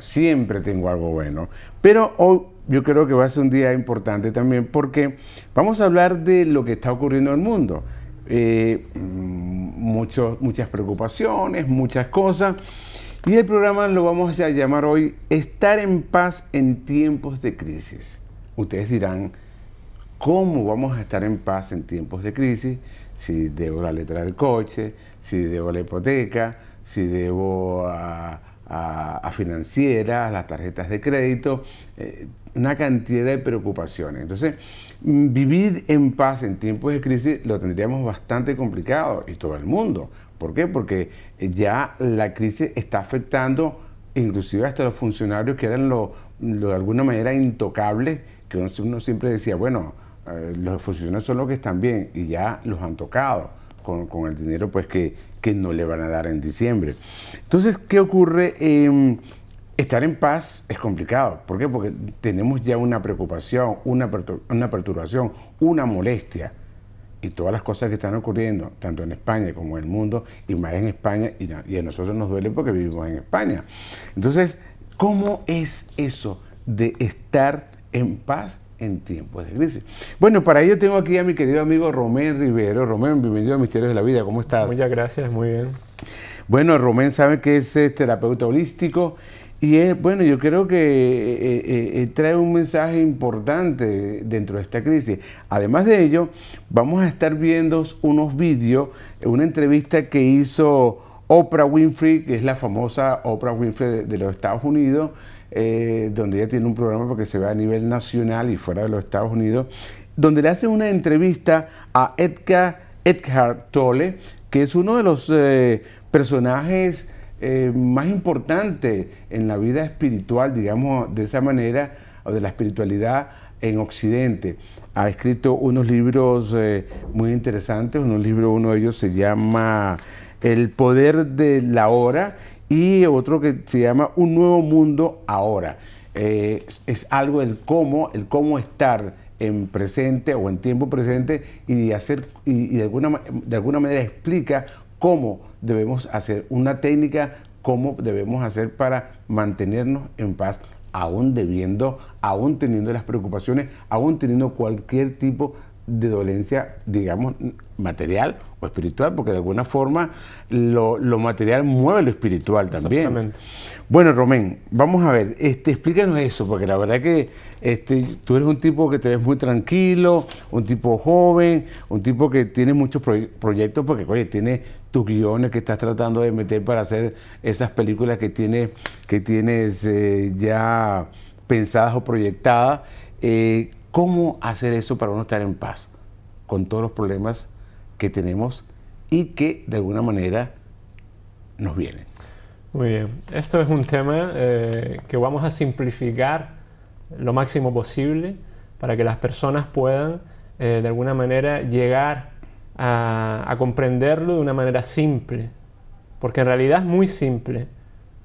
siempre tengo algo bueno. Pero hoy yo creo que va a ser un día importante también porque vamos a hablar de lo que está ocurriendo en el mundo. Muchas preocupaciones, muchas cosas. Y el programa lo vamos a llamar hoy Estar en paz en tiempos de crisis. Ustedes dirán, ¿cómo vamos a estar en paz en tiempos de crisis? Si debo la letra del coche, si debo la hipoteca, si debo a financieras, las tarjetas de crédito, una cantidad de preocupaciones. Entonces, vivir en paz en tiempos de crisis lo tendríamos bastante complicado, y todo el mundo. ¿Por qué? Porque ya la crisis está afectando inclusive hasta los funcionarios que eran de alguna manera intocables, que uno siempre decía, bueno, los funcionarios son los que están bien, y ya los han tocado con el dinero pues que no le van a dar en diciembre. Entonces, ¿qué ocurre? Estar en paz es complicado. ¿Por qué? Porque tenemos ya una preocupación, una perturbación, una molestia. Y todas las cosas que están ocurriendo, tanto en España como en el mundo, y más en España, y a nosotros nos duele porque vivimos en España. Entonces, ¿cómo es eso de estar en paz en tiempos de crisis? Bueno, para ello tengo aquí a mi querido amigo Romén Rivero. Romén, bienvenido a Misterios de la Vida, ¿cómo estás? Muchas gracias, muy bien. Bueno, Romén sabe que es terapeuta holístico y bueno, yo creo que trae un mensaje importante dentro de esta crisis. Además de ello, vamos a estar viendo unos vídeos, una entrevista que hizo Oprah Winfrey, que es la famosa Oprah Winfrey de los Estados Unidos, donde ella tiene un programa porque se ve a nivel nacional y fuera de los Estados Unidos, donde le hace una entrevista a Eckhart Tolle, que es uno de los personajes más importantes en la vida espiritual, digamos de esa manera, o de la espiritualidad en Occidente. Ha escrito unos libros muy interesantes, uno de ellos se llama El poder de la hora, y otro que se llama Un nuevo mundo ahora. Es algo el cómo estar en presente o en tiempo presente, y de alguna manera explica cómo debemos hacer una técnica, cómo debemos hacer para mantenernos en paz, aún teniendo las preocupaciones, aún teniendo cualquier tipo de dolencia, digamos, material o espiritual, porque de alguna forma lo material mueve lo espiritual también. Exactamente. Bueno, Romén, vamos a ver, explícanos eso, porque la verdad que tú eres un tipo que te ves muy tranquilo, un tipo joven, un tipo que tiene muchos proyectos, porque oye, tienes tus guiones que estás tratando de meter para hacer esas películas que tienes ya pensadas o proyectadas. ¿Cómo hacer eso para uno estar en paz con todos los problemas que tenemos y que de alguna manera nos vienen? Muy bien. Esto es un tema que vamos a simplificar lo máximo posible para que las personas puedan de alguna manera llegar a comprenderlo de una manera simple. Porque en realidad es muy simple.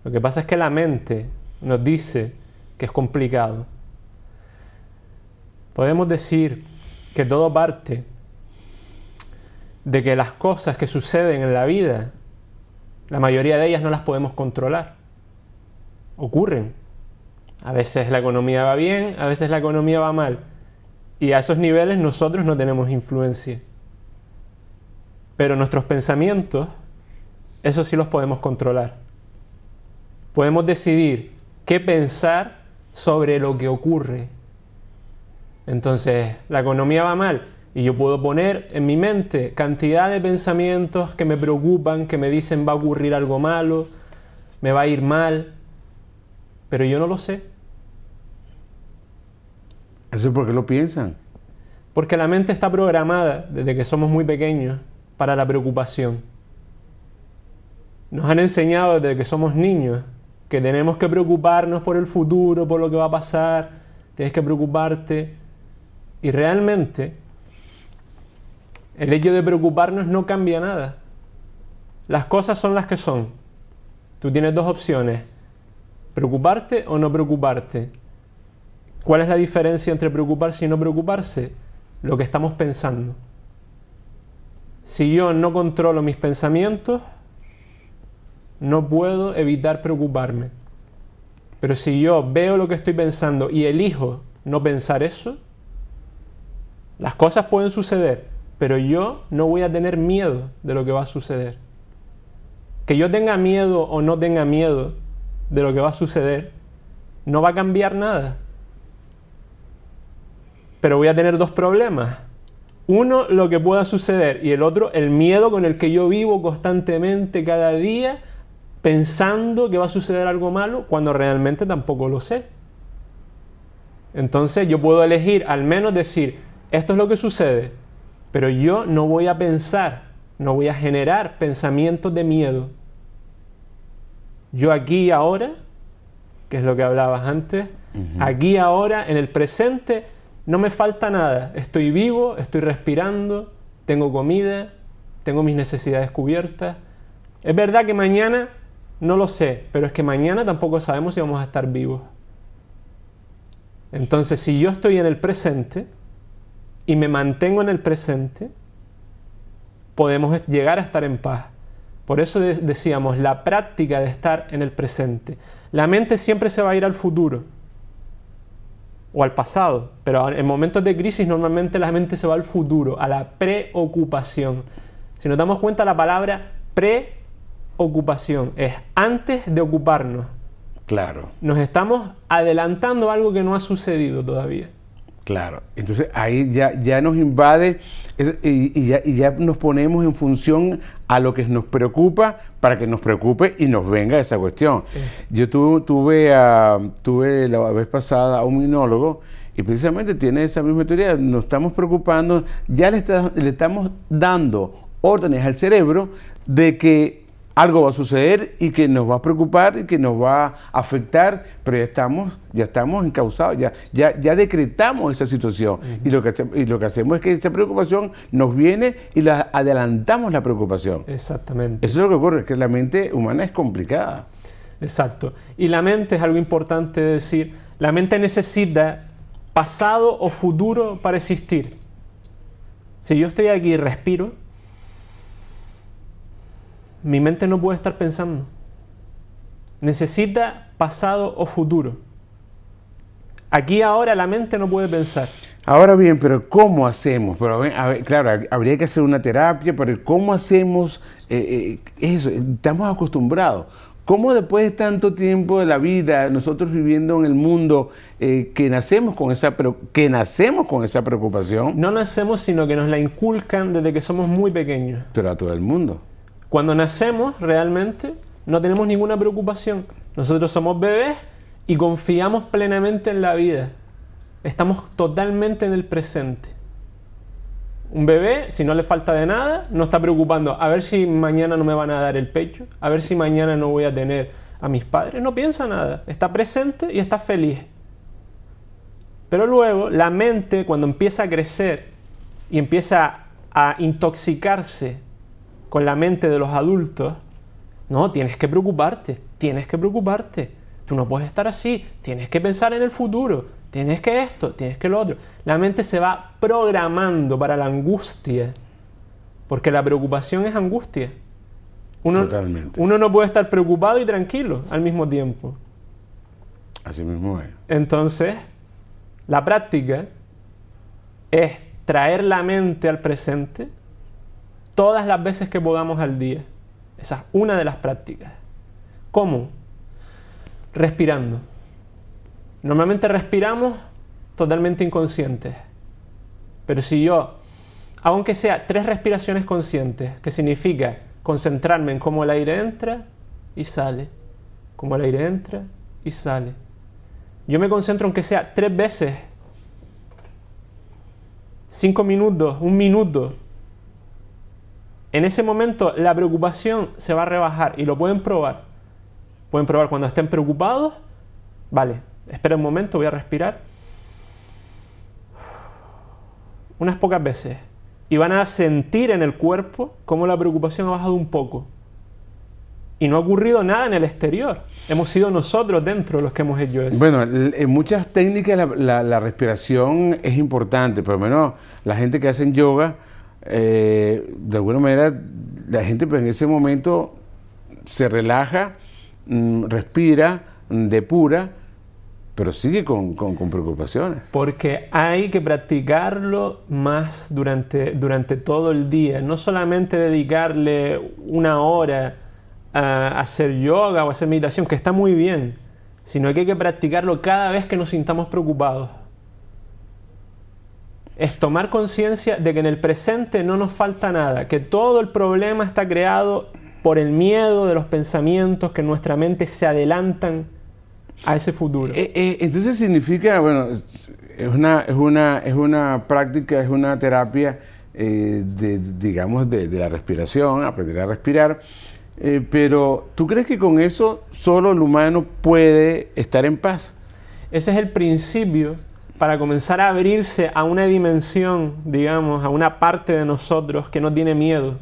Lo que pasa es que la mente nos dice que es complicado. Podemos decir que todo parte de que las cosas que suceden en la vida, la mayoría de ellas no las podemos controlar. Ocurren. A veces la economía va bien, a veces la economía va mal. Y a esos niveles nosotros no tenemos influencia. Pero nuestros pensamientos, eso sí los podemos controlar. Podemos decidir qué pensar sobre lo que ocurre. Entonces, la economía va mal y yo puedo poner en mi mente cantidad de pensamientos que me preocupan, que me dicen va a ocurrir algo malo, me va a ir mal, pero yo no lo sé. ¿Eso es porque lo piensan? Porque la mente está programada desde que somos muy pequeños para la preocupación. Nos han enseñado desde que somos niños que tenemos que preocuparnos por el futuro, por lo que va a pasar, tienes que preocuparte. Y realmente, el hecho de preocuparnos no cambia nada. Las cosas son las que son. Tú tienes dos opciones, preocuparte o no preocuparte. ¿Cuál es la diferencia entre preocuparse y no preocuparse? Lo que estamos pensando. Si yo no controlo mis pensamientos, no puedo evitar preocuparme. Pero si yo veo lo que estoy pensando y elijo no pensar eso, las cosas pueden suceder, pero yo no voy a tener miedo de lo que va a suceder. Que yo tenga miedo o no tenga miedo de lo que va a suceder, no va a cambiar nada. Pero voy a tener dos problemas. Uno, lo que pueda suceder, y el otro, el miedo con el que yo vivo constantemente cada día, pensando que va a suceder algo malo, cuando realmente tampoco lo sé. Entonces yo puedo elegir al menos decir, esto es lo que sucede, pero yo no voy a pensar, no voy a generar pensamientos de miedo. Yo aquí y ahora, que es lo que hablabas antes, aquí y ahora, en el presente, no me falta nada. Estoy vivo, estoy respirando, tengo comida, tengo mis necesidades cubiertas. Es verdad que mañana no lo sé, pero es que mañana tampoco sabemos si vamos a estar vivos. Entonces, si yo estoy en el presente y me mantengo en el presente, podemos llegar a estar en paz. Por eso decíamos, la práctica de estar en el presente. La mente siempre se va a ir al futuro o al pasado, pero en momentos de crisis normalmente la mente se va al futuro, a la preocupación. Si nos damos cuenta, la palabra preocupación es antes de ocuparnos. Claro. Nos estamos adelantando a algo que no ha sucedido todavía. Claro, entonces ahí ya nos invade y ya nos ponemos en función a lo que nos preocupa para que nos preocupe y nos venga esa cuestión. Yo tuve la vez pasada a un minólogo y precisamente tiene esa misma teoría, nos estamos preocupando, ya le estamos dando órdenes al cerebro de que algo va a suceder y que nos va a preocupar y que nos va a afectar, pero ya estamos encausados, ya decretamos esa situación. Y lo que hacemos es que esa preocupación nos viene y adelantamos la preocupación. Exactamente. Eso es lo que ocurre, que la mente humana es complicada. Exacto. Y la mente es algo importante de decir, la mente necesita pasado o futuro para existir. Si yo estoy aquí y respiro, mi mente no puede estar pensando. Necesita pasado o futuro. Aquí ahora la mente no puede pensar. Ahora bien, pero ¿cómo hacemos? Pero, a ver, claro, habría que hacer una terapia, pero ¿cómo hacemos eso? Estamos acostumbrados. ¿Cómo después de tanto tiempo de la vida, nosotros viviendo en el mundo, que nacemos con esa preocupación? No nacemos, sino que nos la inculcan desde que somos muy pequeños. Pero a todo el mundo. Cuando nacemos, realmente, no tenemos ninguna preocupación. Nosotros somos bebés y confiamos plenamente en la vida. Estamos totalmente en el presente. Un bebé, si no le falta de nada, no está preocupando a ver si mañana no me van a dar el pecho, a ver si mañana no voy a tener a mis padres. No piensa nada. Está presente y está feliz. Pero luego, la mente, cuando empieza a crecer y empieza a intoxicarse con la mente de los adultos, no, tienes que preocuparte, tú no puedes estar así, tienes que pensar en el futuro, tienes que esto, tienes que lo otro. La mente se va programando para la angustia, porque la preocupación es angustia. Totalmente. Uno no puede estar preocupado y tranquilo al mismo tiempo. Así mismo es. Entonces, la práctica es traer la mente al presente todas las veces que podamos al día. Esa es una de las prácticas. ¿Cómo? Respirando. Normalmente respiramos totalmente inconscientes. Pero si yo, aunque sea 3 respiraciones conscientes, que significa concentrarme en cómo el aire entra y sale, cómo el aire entra y sale. Yo me concentro aunque sea 3 veces, 5 minutos, 1 minuto. En ese momento la preocupación se va a rebajar y lo pueden probar. Pueden probar cuando estén preocupados. Vale, espera un momento, voy a respirar. Unas pocas veces. Y van a sentir en el cuerpo cómo la preocupación ha bajado un poco. Y no ha ocurrido nada en el exterior. Hemos sido nosotros dentro los que hemos hecho eso. Bueno, en muchas técnicas la respiración es importante. Por lo menos la gente que hace yoga, de alguna manera, la gente pues, en ese momento se relaja, respira, depura, pero sigue con preocupaciones. Porque hay que practicarlo más durante todo el día. No solamente dedicarle una hora a hacer yoga o a hacer meditación, que está muy bien, sino que hay que practicarlo cada vez que nos sintamos preocupados. Es tomar conciencia de que en el presente no nos falta nada, que todo el problema está creado por el miedo de los pensamientos que en nuestra mente se adelantan a ese futuro. Entonces significa, bueno, es una práctica, es una terapia, digamos, de la respiración, aprender a respirar, pero ¿tú crees que con eso solo el humano puede estar en paz? Ese es el principio para comenzar a abrirse a una dimensión, digamos, a una parte de nosotros que no tiene miedo.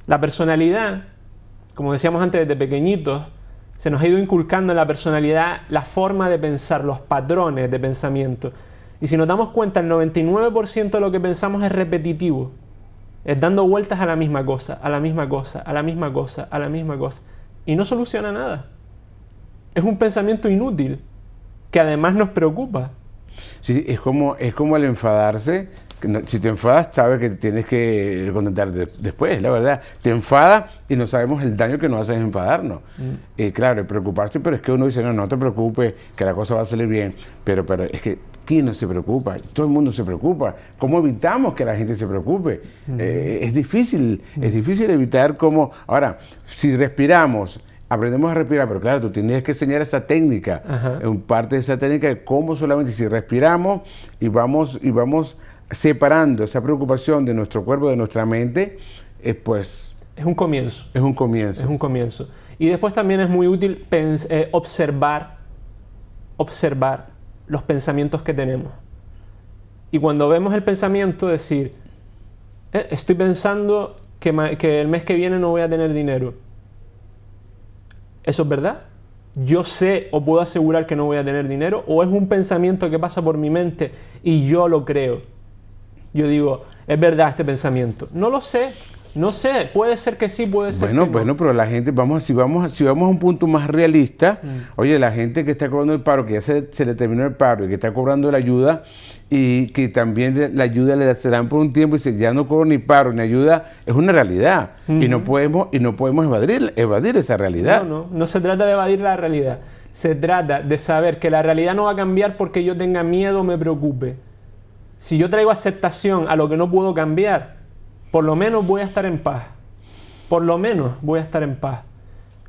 La personalidad, como decíamos antes, desde pequeñitos, se nos ha ido inculcando en la personalidad la forma de pensar, los patrones de pensamiento. Y si nos damos cuenta, el 99% de lo que pensamos es repetitivo. Es dando vueltas a la misma cosa, a la misma cosa, a la misma cosa, a la misma cosa. Y no soluciona nada. Es un pensamiento inútil, que además nos preocupa. Sí, es como el enfadarse. Si te enfadas, sabes que tienes que contentar después, la verdad. Te enfadas y no sabemos el daño que nos hace enfadarnos. Claro, el preocuparse, pero es que uno dice, no te preocupes, que la cosa va a salir bien. Pero es que, ¿quién no se preocupa? Todo el mundo se preocupa. ¿Cómo evitamos que la gente se preocupe? Es difícil evitar cómo... Ahora, si respiramos, aprendemos a respirar, pero claro, tú tienes que enseñar esa técnica, parte de esa técnica de cómo solamente si respiramos y vamos separando esa preocupación de nuestro cuerpo, de nuestra mente, pues... Es un comienzo. Es un comienzo. Es un comienzo. Y después también es muy útil observar los pensamientos que tenemos. Y cuando vemos el pensamiento, decir, estoy pensando que el mes que viene no voy a tener dinero. ¿Eso es verdad? ¿Yo sé o puedo asegurar que no voy a tener dinero? ¿O es un pensamiento que pasa por mi mente y yo lo creo? Yo digo, ¿es verdad este pensamiento? No lo sé, no sé, puede ser que sí, puede ser que no. Bueno, pero la gente, si vamos a un punto más realista, oye, la gente que está cobrando el paro, que ya se le terminó el paro y que está cobrando la ayuda y que también la ayuda se dan por un tiempo y dice, ya no cobro ni paro ni ayuda, es una realidad y no podemos evadir esa realidad. No se trata de evadir la realidad, se trata de saber que la realidad no va a cambiar porque yo tenga miedo o me preocupe. Si yo traigo aceptación a lo que no puedo cambiar, por lo menos voy a estar en paz. Por lo menos voy a estar en paz.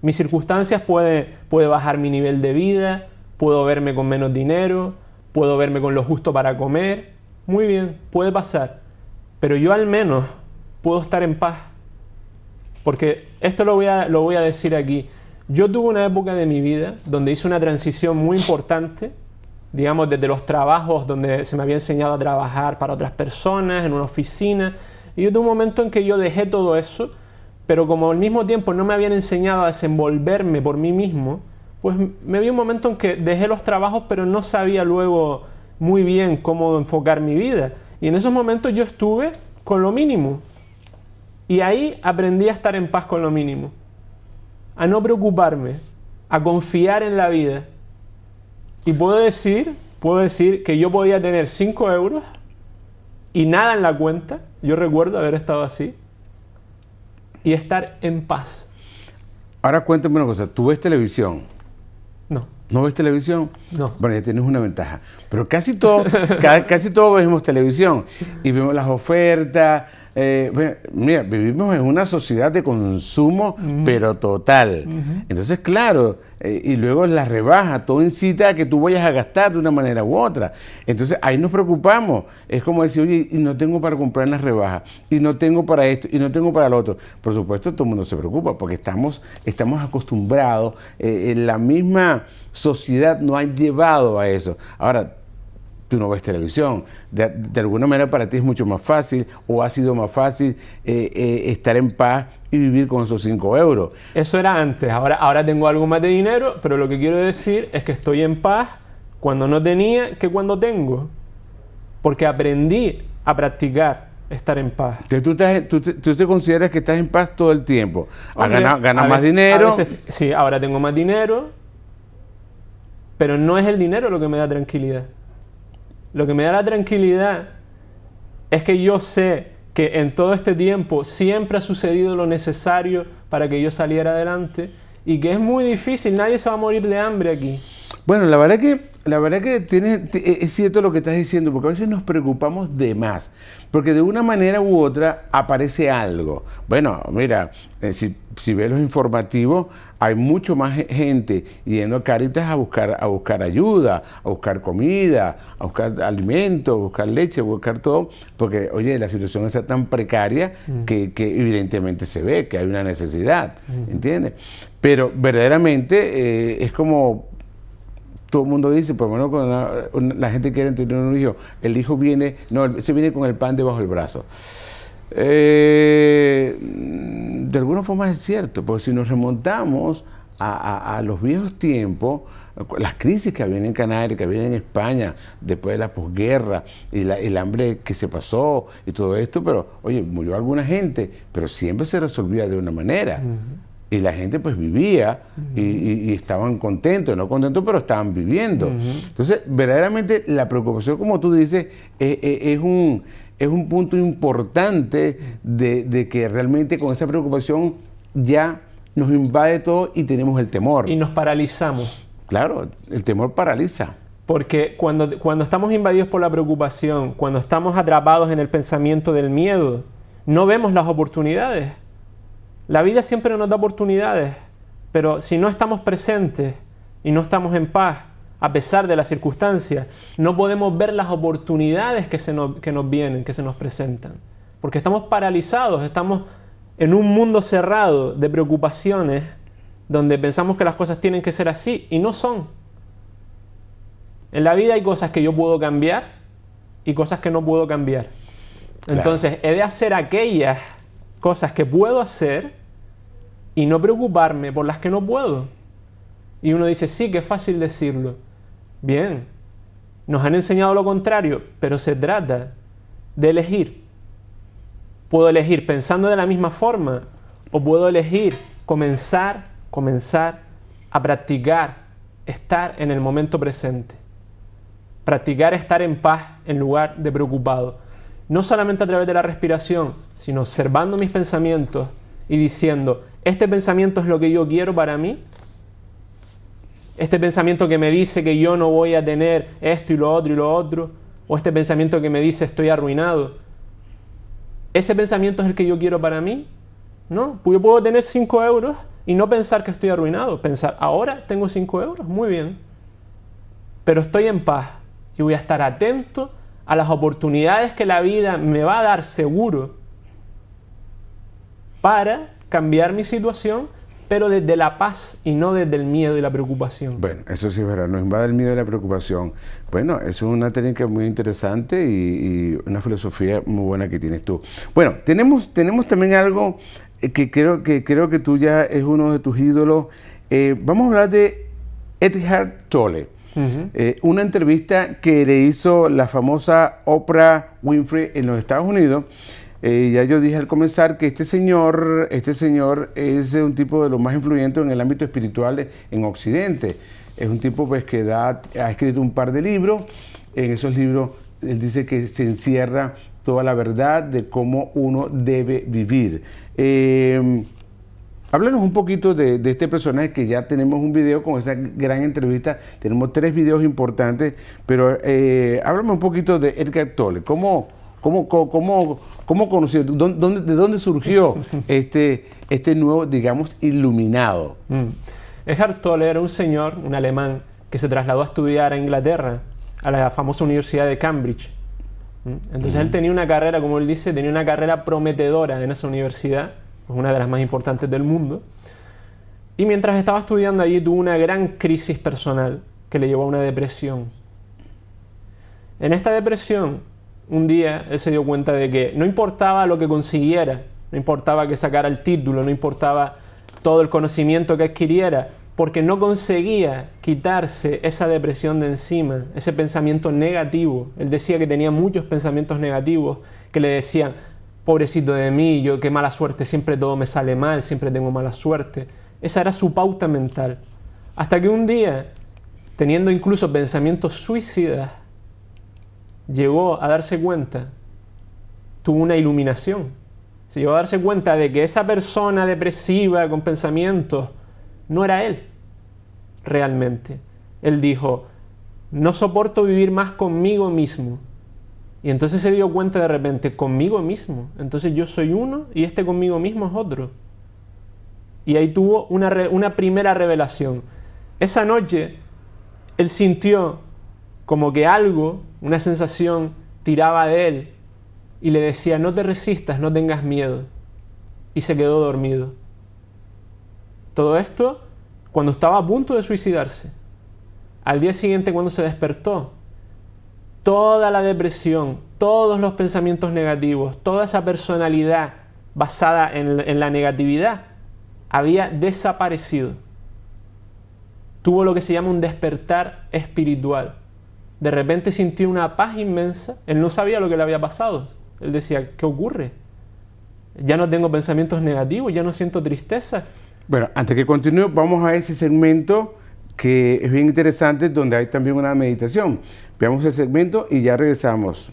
Mis circunstancias puede bajar mi nivel de vida, puedo verme con menos dinero, puedo verme con lo justo para comer. Muy bien, puede pasar. Pero yo al menos puedo estar en paz. Porque esto lo voy a decir aquí. Yo tuve una época de mi vida donde hice una transición muy importante, digamos, desde los trabajos donde se me había enseñado a trabajar para otras personas, en una oficina. Y yo tuve un momento en que yo dejé todo eso, pero como al mismo tiempo no me habían enseñado a desenvolverme por mí mismo, pues me vi un momento en que dejé los trabajos, pero no sabía luego muy bien cómo enfocar mi vida. Y en esos momentos yo estuve con lo mínimo. Y ahí aprendí a estar en paz con lo mínimo. A no preocuparme, a confiar en la vida. Y puedo decir que yo podía tener 5 euros y nada en la cuenta. Yo recuerdo haber estado así. Y estar en paz. Ahora cuéntame una cosa, ¿tú ves televisión? No. ¿No ves televisión? No. Bueno, ya tienes una ventaja. Pero casi todos vemos televisión y vemos las ofertas. Mira, vivimos en una sociedad de consumo, pero total. Entonces, claro, y luego la rebaja, todo incita a que tú vayas a gastar de una manera u otra. Entonces, ahí nos preocupamos. Es como decir, oye, y no tengo para comprar en las rebajas, y no tengo para esto, y no tengo para lo otro. Por supuesto, todo el mundo se preocupa, porque estamos acostumbrados, la misma sociedad nos ha llevado a eso. Ahora, tú no ves televisión, de alguna manera para ti es mucho más fácil o ha sido más fácil estar en paz y vivir con esos 5 euros. Eso era antes, ahora tengo algo más de dinero, pero lo que quiero decir es que estoy en paz cuando no tenía que cuando tengo, porque aprendí a practicar estar en paz. Entonces tú te consideras que estás en paz todo el tiempo. Hombre, Ganas más dinero. Sí, ahora tengo más dinero, pero no es el dinero lo que me da tranquilidad. Lo que me da la tranquilidad es que yo sé que en todo este tiempo siempre ha sucedido lo necesario para que yo saliera adelante y que es muy difícil, nadie se va a morir de hambre aquí. Bueno, la verdad que es cierto lo que estás diciendo, porque a veces nos preocupamos de más, porque de una manera u otra aparece algo. Bueno, mira, si ves los informativos, hay mucho más gente yendo a Cáritas a buscar ayuda, a buscar comida, a buscar alimentos, a buscar leche, a buscar todo, porque, oye, la situación está tan precaria que evidentemente se ve que hay una necesidad, ¿entiendes? Pero verdaderamente es como todo el mundo dice, por lo menos cuando la gente quiere tener un hijo, el hijo viene, no, se viene con el pan debajo del brazo. De alguna forma es cierto, porque si nos remontamos a los viejos tiempos, las crisis que habían en Canarias, que habían en España, después de la posguerra, y el hambre que se pasó, y todo esto, pero, oye, murió alguna gente, pero siempre se resolvía de una manera. Y la gente pues vivía y estaban contentos, no contentos, pero estaban viviendo. Entonces, verdaderamente la preocupación, como tú dices, es un punto importante de que realmente con esa preocupación ya nos invade todo y tenemos el temor. Y nos paralizamos. Claro, el temor paraliza. Porque cuando estamos invadidos por la preocupación, cuando estamos atrapados en el pensamiento del miedo, no vemos las oportunidades. La vida siempre nos da oportunidades, pero si no estamos presentes y no estamos en paz, a pesar de las circunstancias, no podemos ver las oportunidades que nos vienen, que se nos presentan. Porque estamos paralizados, estamos en un mundo cerrado de preocupaciones, donde pensamos que las cosas tienen que ser así, y no son. En la vida hay cosas que yo puedo cambiar y cosas que no puedo cambiar. Claro. Entonces, he de hacer aquellas cosas que puedo hacer y no preocuparme por las que no puedo. Y uno dice, sí, que es fácil decirlo. Bien, nos han enseñado lo contrario, pero se trata de elegir. Puedo elegir pensando de la misma forma, o puedo elegir comenzar a practicar estar en el momento presente. Practicar estar en paz en lugar de preocupado. No solamente a través de la respiración, sino observando mis pensamientos y diciendo, ¿este pensamiento es lo que yo quiero para mí? Este pensamiento que me dice que yo no voy a tener esto y lo otro, o este pensamiento que me dice estoy arruinado, ¿ese pensamiento es el que yo quiero para mí? No, pues yo puedo tener 5 euros y no pensar que estoy arruinado, pensar, ahora tengo 5 euros, muy bien, pero estoy en paz y voy a estar atento a las oportunidades que la vida me va a dar seguro para cambiar mi situación, pero desde la paz y no desde el miedo y la preocupación. Bueno, eso sí es verdad, nos invade el miedo y la preocupación. Bueno, eso es una técnica muy interesante y una filosofía muy buena que tienes tú. Bueno, tenemos también algo que creo que tú ya es uno de tus ídolos. Vamos a hablar de Eckhart Tolle. Una entrevista que le hizo la famosa Oprah Winfrey en los Estados Unidos. Ya yo dije al comenzar que este señor es un tipo de los más influyentes en el ámbito espiritual en Occidente. Es un tipo pues que ha escrito un par de libros. En esos libros él dice que se encierra toda la verdad de cómo uno debe vivir. Háblanos un poquito de este personaje, que ya tenemos un video con esa gran entrevista. Tenemos 3 videos importantes, pero háblame un poquito de Eckhart Tolle. ¿Cómo conoció? ¿De dónde surgió este nuevo, digamos, iluminado? Eckhart Tolle era un señor, un alemán, que se trasladó a estudiar a Inglaterra, a la famosa Universidad de Cambridge. Entonces él tenía una carrera, como él dice, tenía una carrera prometedora en esa universidad, una de las más importantes del mundo. Y mientras estaba estudiando allí tuvo una gran crisis personal que le llevó a una depresión. En esta depresión, un día él se dio cuenta de que no importaba lo que consiguiera, no importaba que sacara el título, no importaba todo el conocimiento que adquiriera, porque no conseguía quitarse esa depresión de encima, ese pensamiento negativo. Él decía que tenía muchos pensamientos negativos que le decían, pobrecito de mí, yo qué mala suerte, siempre todo me sale mal, siempre tengo mala suerte. Esa era su pauta mental. Hasta que un día, teniendo incluso pensamientos suicidas, llegó a darse cuenta, tuvo una iluminación. Se llegó a darse cuenta de que esa persona depresiva con pensamientos no era él, realmente. Él dijo, no soporto vivir más conmigo mismo. Y entonces se dio cuenta de repente, conmigo mismo. Entonces yo soy uno y este conmigo mismo es otro. Y ahí tuvo una primera revelación. Esa noche, él sintió como que algo, una sensación, tiraba de él y le decía, no te resistas, no tengas miedo. Y se quedó dormido. Todo esto cuando estaba a punto de suicidarse. Al día siguiente, cuando se despertó, toda la depresión, todos los pensamientos negativos, toda esa personalidad basada en la negatividad, había desaparecido. Tuvo lo que se llama un despertar espiritual. De repente sintió una paz inmensa. Él no sabía lo que le había pasado. Él decía, ¿qué ocurre? Ya no tengo pensamientos negativos, ya no siento tristeza. Bueno, antes que continúe, vamos a ese segmento que es bien interesante, donde hay también una meditación. Veamos el segmento y ya regresamos.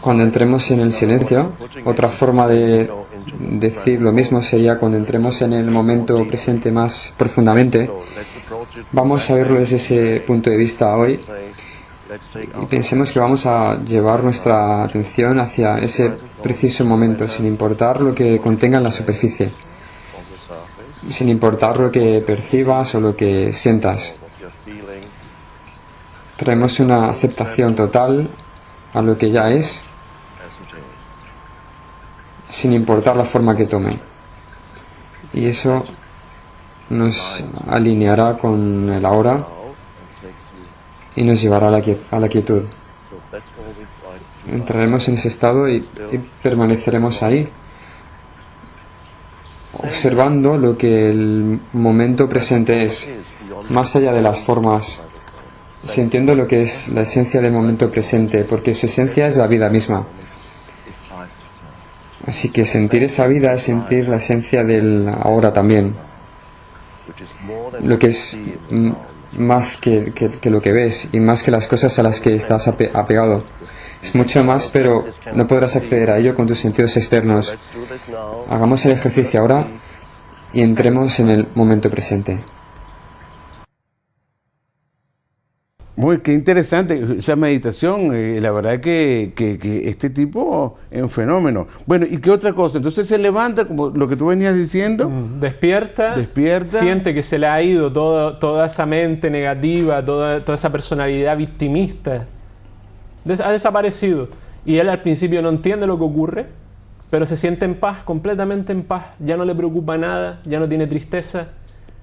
Cuando entremos en el silencio, otra forma de decir lo mismo sería cuando entremos en el momento presente más profundamente. Vamos a verlo desde ese punto de vista hoy y pensemos que vamos a llevar nuestra atención hacia ese preciso momento, sin importar lo que contenga en la superficie, sin importar lo que percibas o lo que sientas. Traemos una aceptación total a lo que ya es, sin importar la forma que tome. Y eso nos alineará con el ahora y nos llevará a la quietud. Entraremos en ese estado y permaneceremos ahí, observando lo que el momento presente es, más allá de las formas, sintiendo lo que es la esencia del momento presente, porque su esencia es la vida misma. Así que sentir esa vida es sentir la esencia del ahora también, lo que es más que lo que ves y más que las cosas a las que estás apegado. Es mucho más, pero no podrás acceder a ello con tus sentidos externos. Hagamos el ejercicio ahora y entremos en el momento presente. Muy, qué interesante esa meditación. La verdad que este tipo es un fenómeno. Bueno, ¿y qué otra cosa? Entonces se levanta, como lo que tú venías diciendo. Despierta, siente que se le ha ido toda esa mente negativa, toda esa personalidad victimista. Ha desaparecido. Y él al principio no entiende lo que ocurre, pero se siente en paz, completamente en paz. Ya no le preocupa nada, ya no tiene tristeza.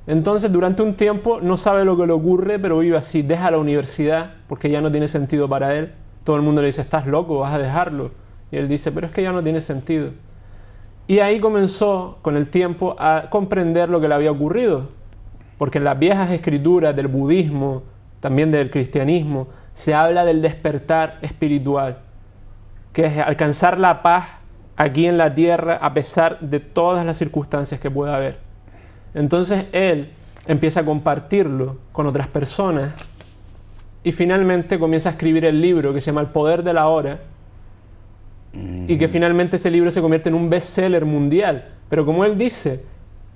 Entonces, durante un tiempo no sabe lo que le ocurre, pero vive así. Deja la universidad porque ya no tiene sentido para él. Todo el mundo le dice, estás loco, vas a dejarlo. Y él dice, pero es que ya no tiene sentido. Y ahí comenzó, con el tiempo, a comprender lo que le había ocurrido. Porque en las viejas escrituras del budismo, también del cristianismo, se habla del despertar espiritual, que es alcanzar la paz aquí en la tierra a pesar de todas las circunstancias que pueda haber. Entonces él empieza a compartirlo con otras personas y finalmente comienza a escribir el libro que se llama El Poder de la Hora y que finalmente ese libro se convierte en un bestseller mundial. Pero como él dice,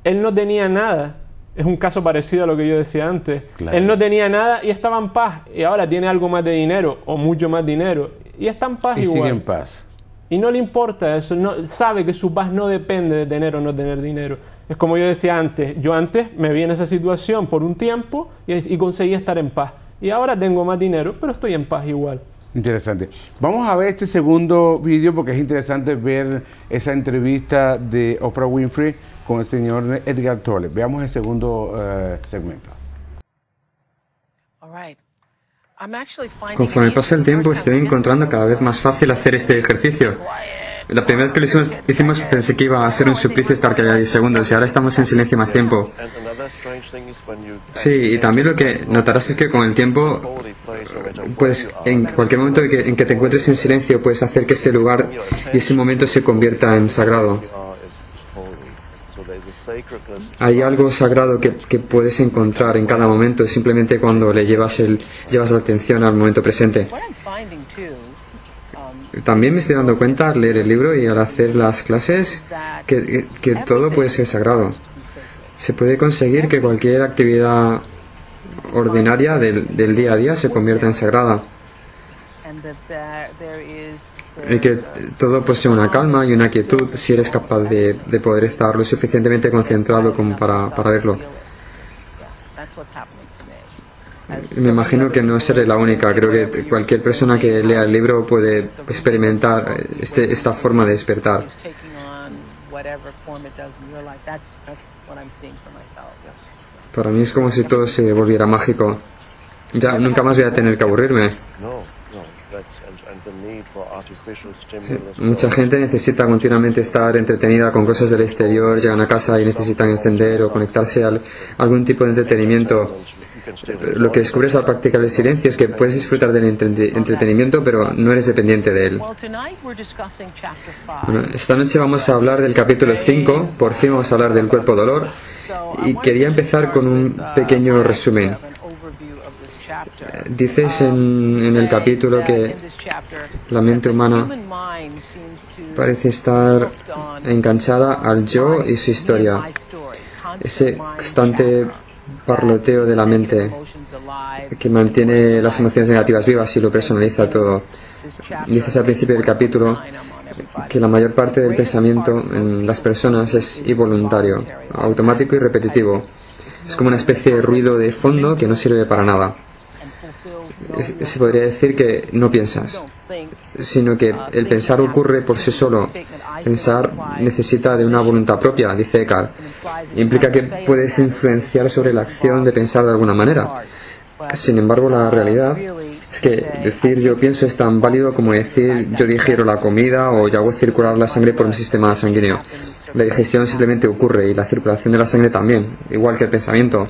él no tenía nada. Es un caso parecido a lo que yo decía antes. Claro. Él no tenía nada y estaba en paz. Y ahora tiene algo más de dinero o mucho más dinero y está en paz igual. Y sigue en paz. Y no le importa eso. No, sabe que su paz no depende de tener o no tener dinero. Es como yo decía antes. Yo antes me vi en esa situación por un tiempo y conseguí estar en paz. Y ahora tengo más dinero, pero estoy en paz igual. Interesante. Vamos a ver este segundo vídeo porque es interesante ver esa entrevista de Oprah Winfrey con el señor Edgar Tolle. Veamos el segundo segmento. Conforme pasa el tiempo, estoy encontrando cada vez más fácil hacer este ejercicio. La primera vez que lo hicimos pensé que iba a ser un suplicio estar callados 10 segundos y ahora estamos en silencio más tiempo. Sí, y también lo que notarás es que con el tiempo, pues en cualquier momento en que te encuentres en silencio, puedes hacer que ese lugar y ese momento se convierta en sagrado. Hay algo sagrado que puedes encontrar en cada momento simplemente cuando le llevas la atención al momento presente. También me estoy dando cuenta al leer el libro y al hacer las clases que todo puede ser sagrado. Se puede conseguir que cualquier actividad ordinaria del día a día se convierta en sagrada. Y que todo posee una calma y una quietud si eres capaz de poder estar lo suficientemente concentrado como para verlo. Me imagino que no seré la única. Creo que cualquier persona que lea el libro puede experimentar esta forma de despertar. Para mí es como si todo se volviera mágico. Ya nunca más voy a tener que aburrirme. Sí, mucha gente necesita continuamente estar entretenida con cosas del exterior, llegan a casa y necesitan encender o conectarse a algún tipo de entretenimiento. Lo que descubres al practicar el silencio es que puedes disfrutar del entretenimiento, pero no eres dependiente de él. Bueno, esta noche vamos a hablar del capítulo 5, por fin vamos a hablar del cuerpo dolor, y quería empezar con un pequeño resumen. Dices en el capítulo que la mente humana parece estar enganchada al yo y su historia. Ese constante parloteo de la mente que mantiene las emociones negativas vivas y lo personaliza todo. Dices al principio del capítulo que la mayor parte del pensamiento en las personas es involuntario, automático y repetitivo. Es como una especie de ruido de fondo que no sirve para nada. Se podría decir que no piensas, sino que el pensar ocurre por sí solo. Pensar necesita de una voluntad propia, dice Eckhart. Implica que puedes influenciar sobre la acción de pensar de alguna manera. Sin embargo, la realidad es que decir yo pienso es tan válido como decir yo digiero la comida o yo hago circular la sangre por mi sistema sanguíneo. La digestión simplemente ocurre y la circulación de la sangre también, igual que el pensamiento.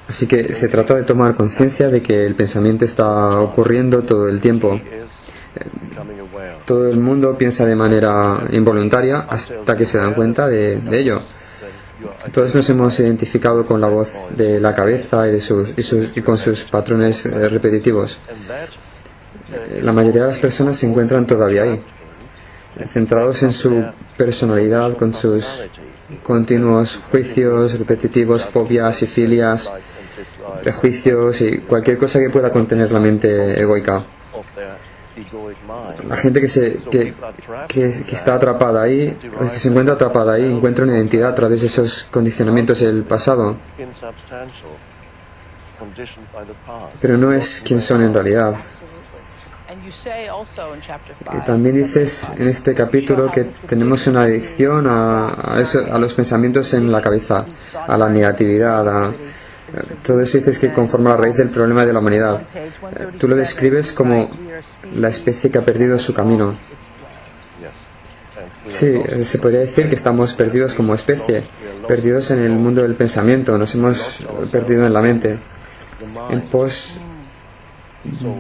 Así que se trata de tomar conciencia de que el pensamiento está ocurriendo todo el tiempo. Todo el mundo piensa de manera involuntaria hasta que se dan cuenta de ello. Todos nos hemos identificado con la voz de la cabeza y con sus patrones repetitivos. La mayoría de las personas se encuentran todavía ahí, centrados en su personalidad, con sus continuos juicios repetitivos, fobias y filias, prejuicios y cualquier cosa que pueda contener la mente egoica. La gente que está atrapada ahí, o que se encuentra atrapada ahí, encuentra una identidad a través de esos condicionamientos del pasado. Pero no es quien son en realidad. También dices en este capítulo que tenemos una adicción a los pensamientos en la cabeza, a la negatividad, todo eso dices que conforma la raíz del problema de la humanidad. Tú lo describes como la especie que ha perdido su camino. Sí, se podría decir que estamos perdidos como especie, perdidos en el mundo del pensamiento, nos hemos perdido en la mente, en pos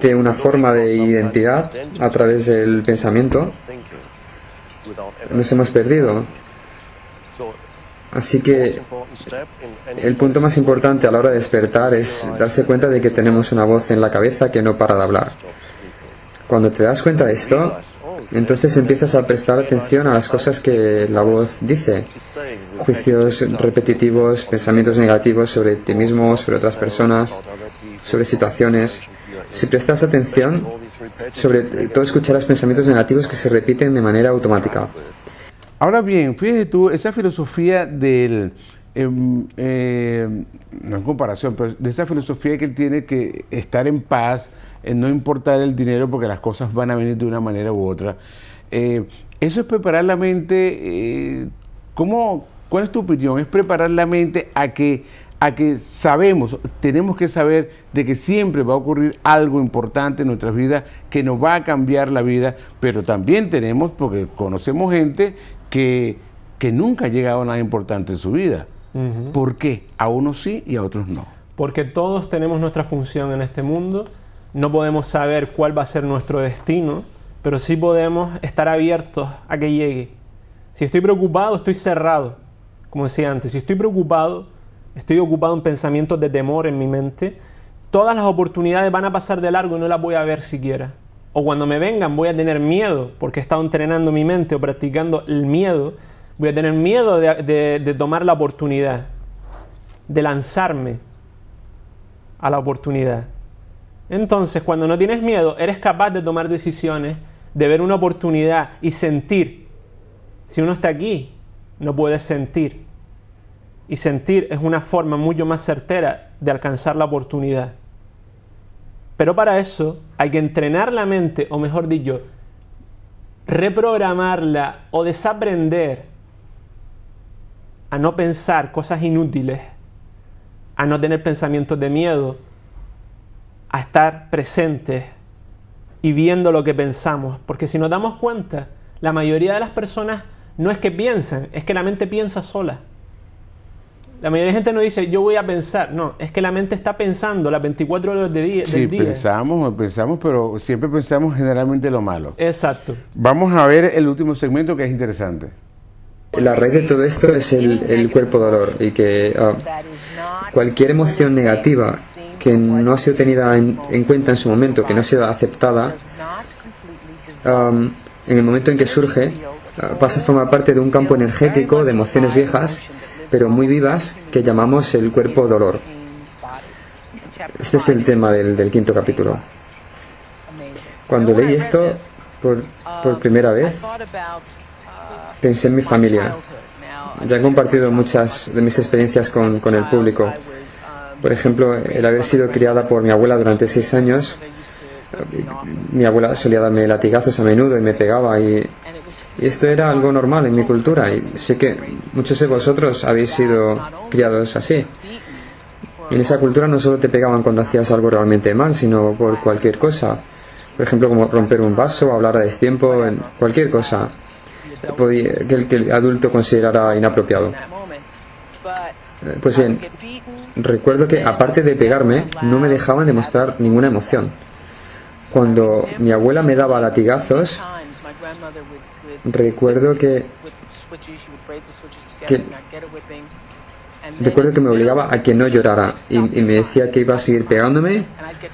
de una forma de identidad a través del pensamiento. Nos hemos perdido. Así que el punto más importante a la hora de despertar es darse cuenta de que tenemos una voz en la cabeza que no para de hablar. Cuando te das cuenta de esto, entonces empiezas a prestar atención a las cosas que la voz dice. Juicios repetitivos, pensamientos negativos sobre ti mismo, sobre otras personas, sobre situaciones. Si prestas atención, sobre todo escucharás pensamientos negativos que se repiten de manera automática. Ahora bien, fíjate tú, esa filosofía del, no en comparación, pero de esa filosofía que él tiene que estar en paz, no importar el dinero porque las cosas van a venir de una manera u otra. Eso es preparar la mente, ¿cuál es tu opinión? ¿Es preparar la mente a que a que tenemos que saber de que siempre va a ocurrir algo importante en nuestras vidas que nos va a cambiar la vida, pero también tenemos, porque conocemos gente que nunca ha llegado a nada importante en su vida. ¿Por qué? A unos sí y a otros no. Porque todos tenemos nuestra función en este mundo. No podemos saber cuál va a ser nuestro destino, pero sí podemos estar abiertos a que llegue. Si estoy preocupado, estoy cerrado. Como decía antes, si estoy preocupado, estoy ocupado en pensamientos de temor en mi mente, todas las oportunidades van a pasar de largo y no las voy a ver siquiera. O cuando me vengan voy a tener miedo, porque he estado entrenando mi mente o practicando el miedo, voy a tener miedo de tomar la oportunidad, de lanzarme a la oportunidad. Entonces, cuando no tienes miedo, eres capaz de tomar decisiones, de ver una oportunidad y sentir. Si uno está aquí, no puede sentir. Y sentir es una forma mucho más certera de alcanzar la oportunidad. Pero para eso hay que entrenar la mente, o mejor dicho, reprogramarla o desaprender a no pensar cosas inútiles, a no tener pensamientos de miedo, a estar presentes y viendo lo que pensamos. Porque si nos damos cuenta, la mayoría de las personas no es que piensan, es que la mente piensa sola. La mayoría de gente no dice, yo voy a pensar. No, es que la mente está pensando las 24 horas del día. Sí, pensamos, pero siempre pensamos generalmente lo malo. Exacto. Vamos a ver el último segmento que es interesante. La raíz de todo esto es el cuerpo dolor, y que cualquier emoción negativa que no ha sido tenida en cuenta en su momento, que no ha sido aceptada, en el momento en que surge, pasa a formar parte de un campo energético de emociones viejas, pero muy vivas, que llamamos el cuerpo dolor. Este es el tema del quinto capítulo. Cuando leí esto por primera vez, pensé en mi familia. Ya he compartido muchas de mis experiencias con el público. Por ejemplo, el haber sido criada por mi abuela durante 6 años. Mi abuela solía darme latigazos a menudo y me pegaba, y esto era algo normal en mi cultura, y sé que muchos de vosotros habéis sido criados así. En esa cultura no solo te pegaban cuando hacías algo realmente mal, sino por cualquier cosa. Por ejemplo, como romper un vaso, hablar a destiempo, en cualquier cosa que el adulto considerara inapropiado. Pues bien, recuerdo que aparte de pegarme, no me dejaban demostrar ninguna emoción. Cuando mi abuela me daba latigazos, recuerdo que me obligaba a que no llorara, y me decía que iba a seguir pegándome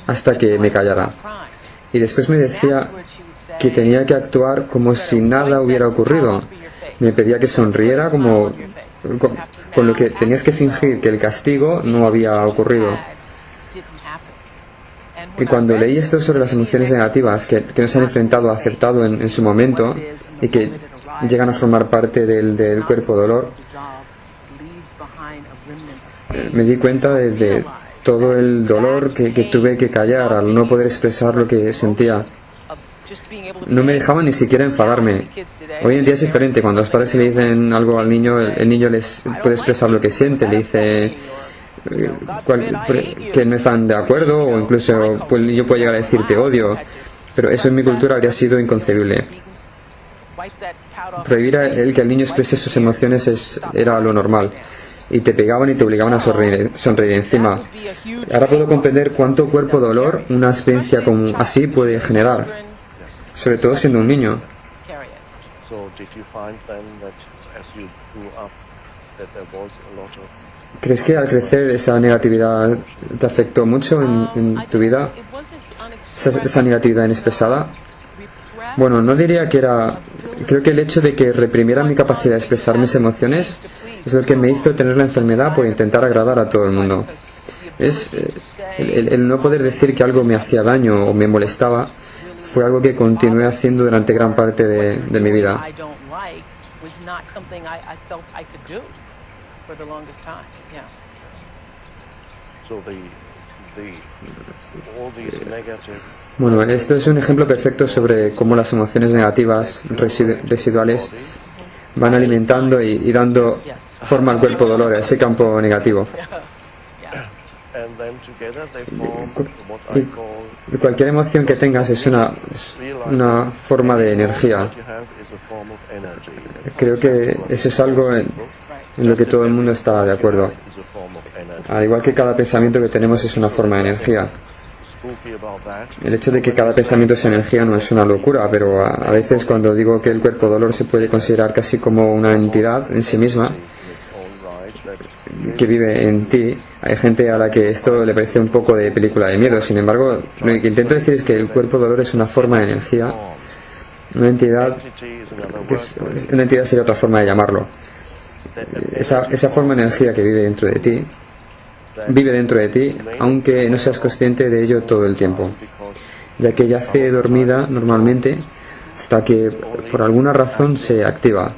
hasta que me callara. Y después me decía que tenía que actuar como si nada hubiera ocurrido. Me pedía que sonriera, con lo que tenías que fingir que el castigo no había ocurrido. Y cuando leí esto sobre las emociones negativas que no se han enfrentado o aceptado en su momento, y que llegan a formar parte del cuerpo dolor, me di cuenta de todo el dolor que tuve que callar al no poder expresar lo que sentía. No me dejaban ni siquiera enfadarme. Hoy en día es diferente. Cuando los padres le dicen algo al niño, el niño les puede expresar lo que siente, le dice que no están de acuerdo, o incluso pues, el niño puede llegar a decir te odio. Pero eso en mi cultura habría sido inconcebible. Prohibir que el niño exprese sus emociones era lo normal, y te pegaban y te obligaban a sonreír encima. Ahora puedo comprender cuánto cuerpo dolor una experiencia como así puede generar, sobre todo siendo un niño. ¿Crees que al crecer esa negatividad te afectó mucho en tu vida? Esa negatividad inexpresada. Bueno, no diría que era... Creo que el hecho de que reprimiera mi capacidad de expresar mis emociones es lo que me hizo tener la enfermedad por intentar agradar a todo el mundo. Es el no poder decir que algo me hacía daño o me molestaba, fue algo que continué haciendo durante gran parte de mi vida. Bueno, esto es un ejemplo perfecto sobre cómo las emociones negativas residuales van alimentando y dando forma al cuerpo dolor, a ese campo negativo. Cualquier emoción que tengas es una forma de energía. Creo que eso es algo en lo que todo el mundo está de acuerdo. Al igual que cada pensamiento que tenemos es una forma de energía. El hecho de que cada pensamiento es energía no es una locura, pero a veces cuando digo que el cuerpo dolor se puede considerar casi como una entidad en sí misma que vive en ti, hay gente a la que esto le parece un poco de película de miedo. Sin embargo, lo que intento decir es que el cuerpo dolor es una forma de energía, una entidad, una entidad sería otra forma de llamarlo. Esa forma de energía que vive dentro de ti, aunque no seas consciente de ello todo el tiempo, ya que yace dormida normalmente hasta que por alguna razón se activa.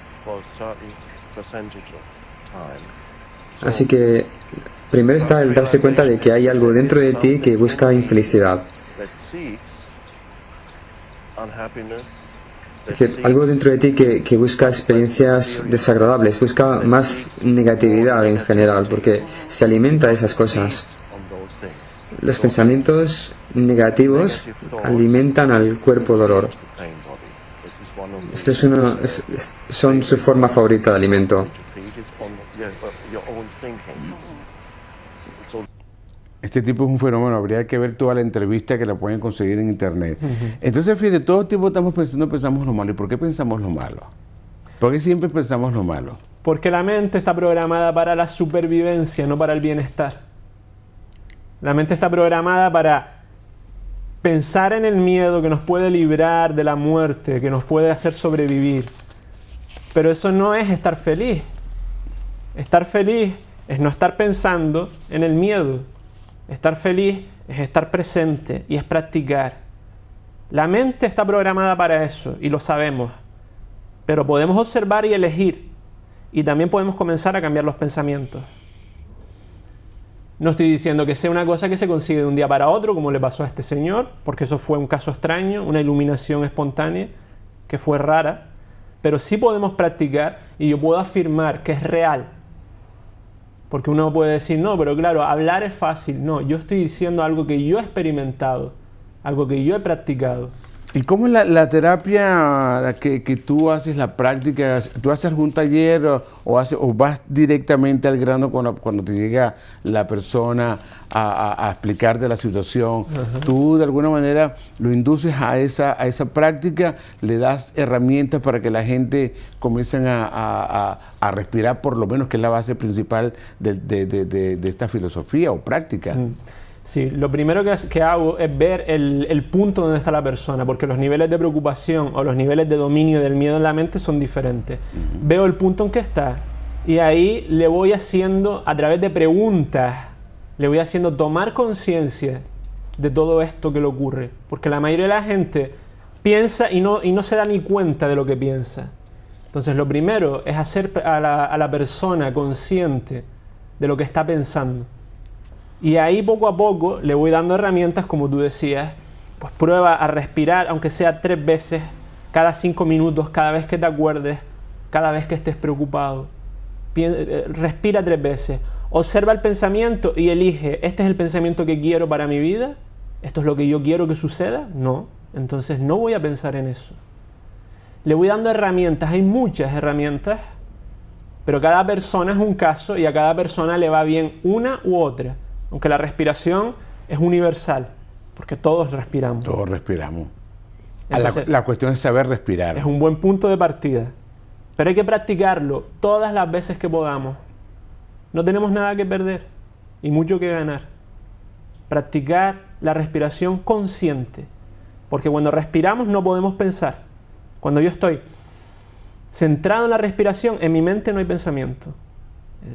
Así que primero está el darse cuenta de que hay algo dentro de ti que busca infelicidad. Es decir, algo dentro de ti que busca experiencias desagradables, busca más negatividad en general, porque se alimenta de esas cosas. Los pensamientos negativos alimentan al cuerpo dolor. Esto son su forma favorita de alimento. Este tipo es un fenómeno, habría que ver toda la entrevista que la pueden conseguir en internet. Entonces, fíjate, todo el tiempo estamos pensamos lo malo. ¿Y por qué pensamos lo malo? ¿Por qué siempre pensamos lo malo? Porque la mente está programada para la supervivencia, no para el bienestar. La mente está programada para pensar en el miedo que nos puede librar de la muerte, que nos puede hacer sobrevivir. Pero eso no es estar feliz. Estar feliz es no estar pensando en el miedo. Estar feliz es estar presente y es practicar. La mente está programada para eso y lo sabemos. Pero podemos observar y elegir. Y también podemos comenzar a cambiar los pensamientos. No estoy diciendo que sea una cosa que se consigue de un día para otro, como le pasó a este señor, porque eso fue un caso extraño, una iluminación espontánea, que fue rara. Pero sí podemos practicar y yo puedo afirmar que es real. Porque uno puede decir, no, pero claro, hablar es fácil. No, yo estoy diciendo algo que yo he experimentado, algo que yo he practicado. ¿Y cómo es la terapia que tú haces, la práctica? ¿Tú haces algún taller o vas directamente al grano cuando te llega la persona a explicarte la situación? ¿Tú de alguna manera lo induces a esa práctica? ¿Le das herramientas para que la gente comiencen a respirar, por lo menos, que es la base principal de esta filosofía o práctica? Sí, lo primero que hago es ver el punto donde está la persona, porque los niveles de preocupación o los niveles de dominio del miedo en la mente son diferentes. Veo el punto en que está y ahí le voy haciendo, a través de preguntas, le voy haciendo tomar conciencia de todo esto que le ocurre, porque la mayoría de la gente piensa y no se da ni cuenta de lo que piensa. Entonces lo primero es hacer a la persona consciente de lo que está pensando. Y ahí poco a poco le voy dando herramientas, como tú decías, pues prueba a respirar, aunque sea 3 veces, cada 5 minutos, cada vez que te acuerdes, cada vez que estés preocupado. Respira 3 veces, observa el pensamiento y elige, ¿este es el pensamiento que quiero para mi vida? ¿Esto es lo que yo quiero que suceda? No, entonces no voy a pensar en eso. Le voy dando herramientas, hay muchas herramientas, pero cada persona es un caso y a cada persona le va bien una u otra. Aunque la respiración es universal, porque todos respiramos. Todos respiramos. Entonces, la cuestión es saber respirar. Es un buen punto de partida. Pero hay que practicarlo todas las veces que podamos. No tenemos nada que perder y mucho que ganar. Practicar la respiración consciente. Porque cuando respiramos no podemos pensar. Cuando yo estoy centrado en la respiración, en mi mente no hay pensamiento.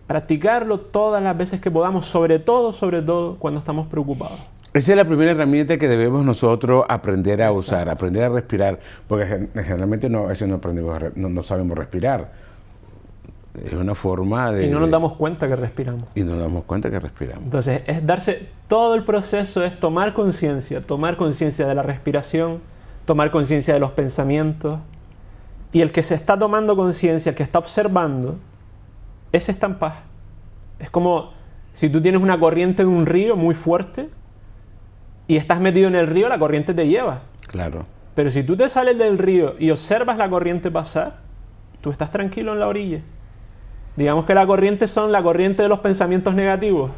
Practicarlo todas las veces que podamos, sobre todo cuando estamos preocupados. Esa es la primera herramienta que debemos nosotros aprender a usar, aprender a respirar, porque generalmente a veces no sabemos respirar. Es una forma de... Y no nos damos cuenta que respiramos. Y no nos damos cuenta que respiramos. Entonces, es darse... Todo el proceso es tomar conciencia de la respiración, tomar conciencia de los pensamientos. Y el que se está tomando conciencia, el que está observando, ese está en paz. Es como Si tú tienes una corriente de un río muy fuerte y estás metido en el río, la corriente te lleva. Claro. Pero si tú te sales del río y observas la corriente pasar, tú estás tranquilo en la orilla. Digamos que la corriente son la corriente de los pensamientos negativos.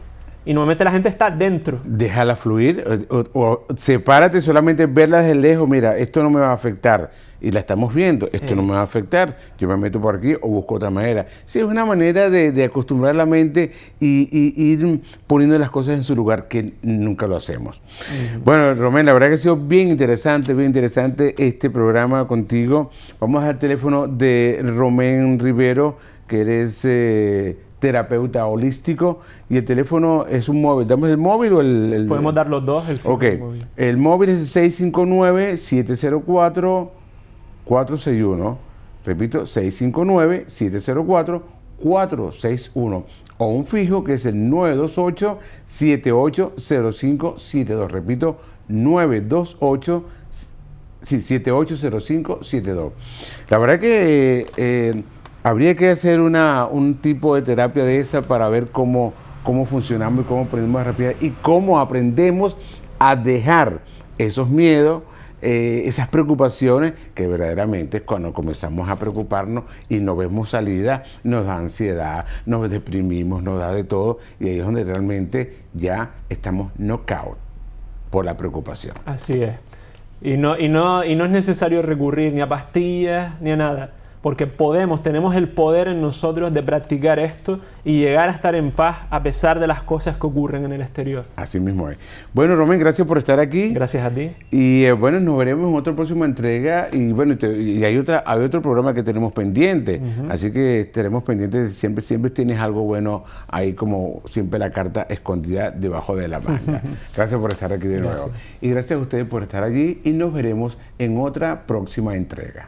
Y normalmente la gente está dentro. Déjala fluir o sepárate, solamente verla desde lejos. Mira, esto no me va a afectar. Y la estamos viendo, esto no me va a afectar. Yo me meto por aquí o busco otra manera. Sí, es una manera de acostumbrar la mente y ir poniendo las cosas en su lugar, que nunca lo hacemos. Bueno, Romén, la verdad que ha sido bien interesante este programa contigo. Vamos al teléfono de Romén Rivero, que eres terapeuta holístico, y el teléfono es un móvil. ¿Damos el móvil o el...? Podemos dar los dos, el fijo y el móvil. El móvil es 659-704-461. Repito, 659-704-461. O un fijo que es el 928-780572. Repito, 780572. La verdad que habría que hacer un tipo de terapia de esa para ver cómo funcionamos y cómo aprendemos más rápido y cómo aprendemos a dejar esos miedos, esas preocupaciones, que verdaderamente cuando comenzamos a preocuparnos y no vemos salida, nos da ansiedad, nos deprimimos, nos da de todo, y ahí es donde realmente ya estamos knockout por la preocupación. Así es. Y no es necesario recurrir ni a pastillas ni a nada, porque tenemos el poder en nosotros de practicar esto y llegar a estar en paz a pesar de las cosas que ocurren en el exterior. Así mismo es. Bueno, Romén, gracias por estar aquí. Gracias a ti. Y bueno, nos veremos en otra próxima entrega. Y bueno, y hay otro programa que tenemos pendiente. Así que estaremos pendientes. Siempre tienes algo bueno ahí, como siempre, la carta escondida debajo de la manga. Gracias por estar aquí de nuevo. Y gracias a ustedes por estar allí. Y nos veremos en otra próxima entrega.